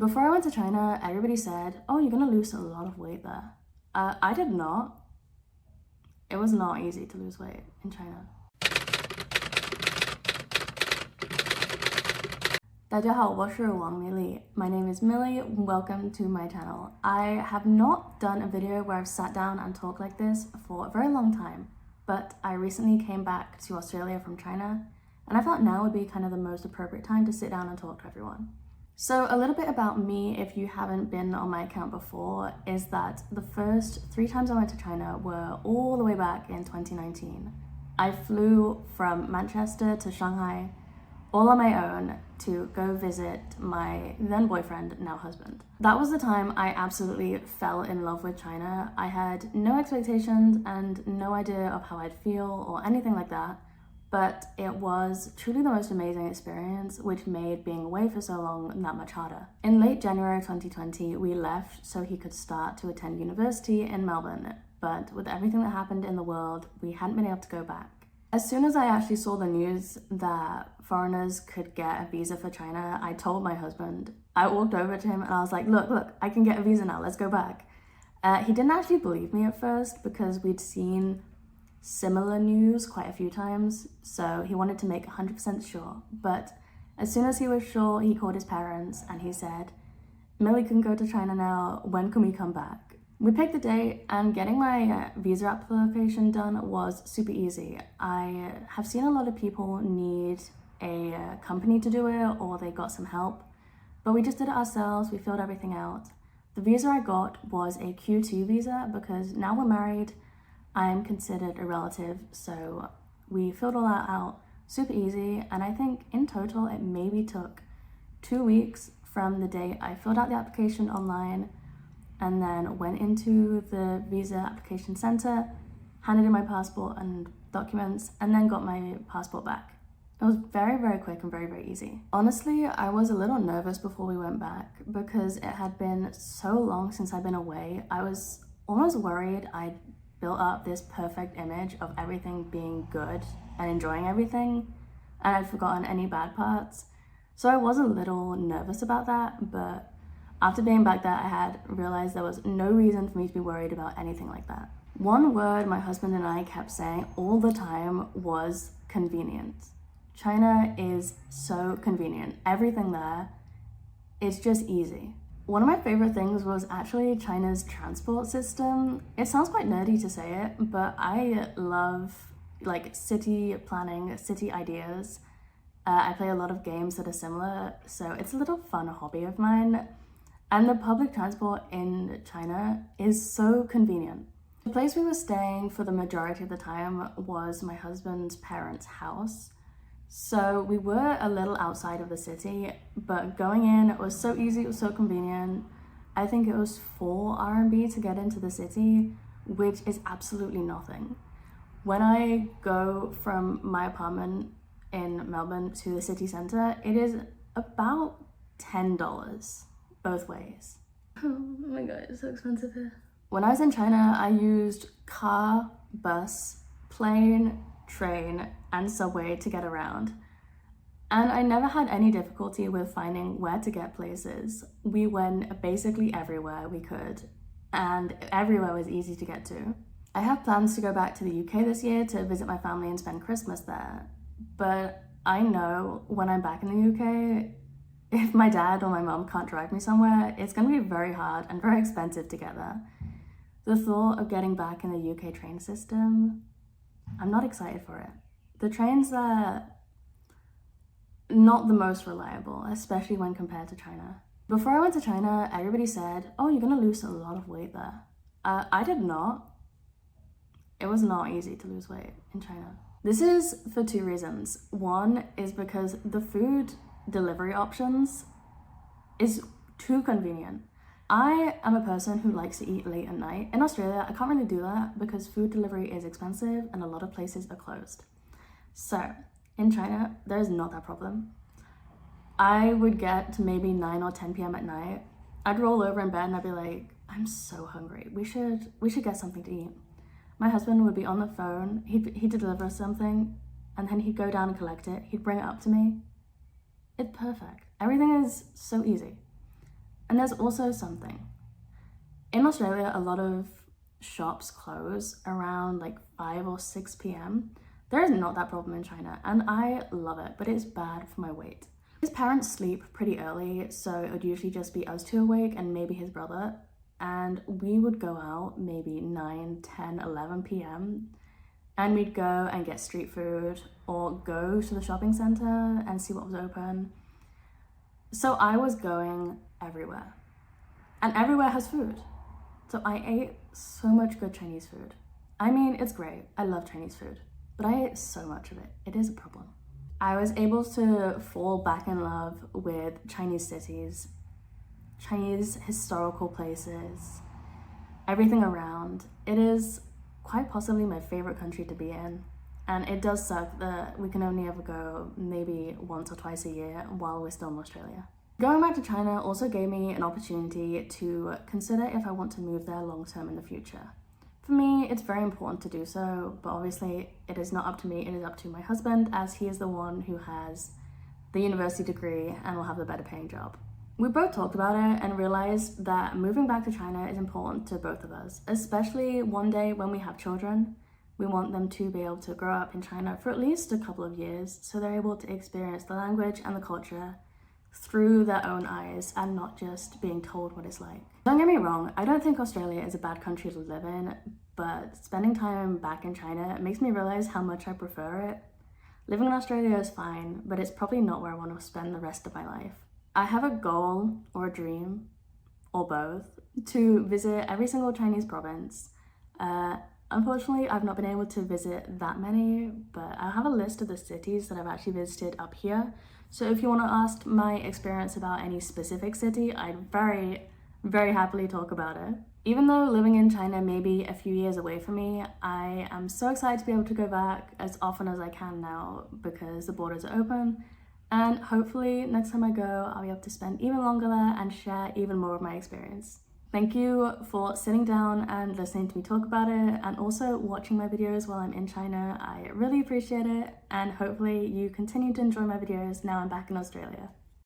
Before I went to China, everybody said, oh, you're gonna lose a lot of weight there. I did not. It was not easy to lose weight in China. 大家好，我是王米莉. My name is Millie. Welcome to my channel. I have not done a video where I've sat down and talked like this for a very long time, but I recently came back to Australia from China, and I thought now would be kind of the most appropriate time to sit down and talk to everyone. So a little bit about me, if you haven't been on my account before, is that the first 3 times I went to China were all the way back in 2019. I flew from Manchester to Shanghai all on my own to go visit my then boyfriend, now husband. That was the time I absolutely fell in love with China. I had no expectations and no idea of how I'd feel or anything like that. But it was truly the most amazing experience, which made being away for so long that much harder. In late January 2020, we left so he could start to attend university in Melbourne, but with everything that happened in the world, we hadn't been able to go back. As soon as I actually saw the news that foreigners could get a visa for China, I told my husband. I walked over to him and I was like, look, I can get a visa now, let's go back. He didn't actually believe me at first because we'd seen similar news quite a few times, so he wanted to make 100% sure. But as soon as he was sure, he called his parents and he said, Millie can go to China now, when can we come back? We picked the date, and getting my visa application done was super easy. I have seen a lot of people need a company to do it, or they got some help, but we just did it ourselves. We filled everything out. The visa I got was a Q2 visa because now we're married, I'm considered a relative, so we filled all that out super easy, and I think in total it maybe took 2 weeks from the day I filled out the application online and then went into the visa application center, handed in my passport and documents, and then got my passport back. It was very, very quick and very, very easy. Honestly, I was a little nervous before we went back because it had been so long since I'd been away. I was almost worried I'd built up this perfect image of everything being good and enjoying everything, and I'd forgotten any bad parts. So I was a little nervous about that, but after being back there, I had realized there was no reason for me to be worried about anything like that. One word my husband and I kept saying all the time was convenient. China is so convenient. Everything there is just easy. One of my favorite things was actually China's transport system. It sounds quite nerdy to say it, but I love like city planning, city ideas. I play a lot of games that are similar, so it's a little fun hobby of mine. And the public transport in China is so convenient. The place we were staying for the majority of the time was my husband's parents' house. So we were a little outside of the city, but going in was so easy, it was so convenient. I think it was 4 RMB to get into the city, which is absolutely nothing. When I go from my apartment in Melbourne to the city centre, it is about $10 both ways. Oh my god, it's so expensive here. When I was in China, I used car, bus, plane, train, and subway to get around. And I never had any difficulty with finding where to get places. We went basically everywhere we could, and everywhere was easy to get to. I have plans to go back to the UK this year to visit my family and spend Christmas there. But I know when I'm back in the UK, if my dad or my mom can't drive me somewhere, it's going to be very hard and very expensive to get there. The thought of getting back in the UK train system, I'm not excited for it. The trains are not the most reliable, especially when compared to China. Before I went to China, everybody said, oh, you're going to lose a lot of weight there. I did not. It was not easy to lose weight in China. This is for 2 reasons. One is because the food delivery options is too convenient. I am a person who likes to eat late at night. In Australia, I can't really do that because food delivery is expensive and a lot of places are closed. So in China, there's not that problem. I would get to maybe 9 or 10 p.m. at night. I'd roll over in bed and I'd be like, I'm so hungry. We should get something to eat. My husband would be on the phone. He'd deliver something and then he'd go down and collect it. He'd bring it up to me. It's perfect. Everything is so easy. And there's also something. In Australia, a lot of shops close around like 5 or 6 p.m. There is not that problem in China, and I love it, but it's bad for my weight. His parents sleep pretty early, so it would usually just be us two awake and maybe his brother, and we would go out maybe 9, 10, 11 p.m. and we'd go and get street food or go to the shopping center and see what was open. So I was going everywhere, and everywhere has food. So I ate so much good Chinese food. I mean, it's great. I love Chinese food, but I ate so much of it. It is a problem. I was able to fall back in love with Chinese cities, Chinese historical places, everything around. It is quite possibly my favorite country to be in. And it does suck that we can only ever go maybe once or twice a year while we're still in Australia. Going back to China also gave me an opportunity to consider if I want to move there long term in the future. For me, it's very important to do so, but obviously it is not up to me, it is up to my husband, as he is the one who has the university degree and will have the better paying job. We both talked about it and realized that moving back to China is important to both of us, especially one day when we have children. We want them to be able to grow up in China for at least a couple of years so they're able to experience the language and the culture through their own eyes and not just being told what it's like. Don't get me wrong, I don't think Australia is a bad country to live in, but spending time back in China makes me realize how much I prefer it. Living in Australia is fine, but it's probably not where I want to spend the rest of my life. I have a goal or a dream, or both, to visit every single Chinese province. Unfortunately, I've not been able to visit that many, but I have a list of the cities that I've actually visited up here. So if you want to ask my experience about any specific city, I'd very happily talk about it. Even though living in China may be a few years away from me, I am so excited to be able to go back as often as I can now because the borders are open. And hopefully next time I go, I'll be able to spend even longer there and share even more of my experience. Thank you for sitting down and listening to me talk about it, and also watching my videos while I'm in China. I really appreciate it, and hopefully you continue to enjoy my videos now I'm back in Australia.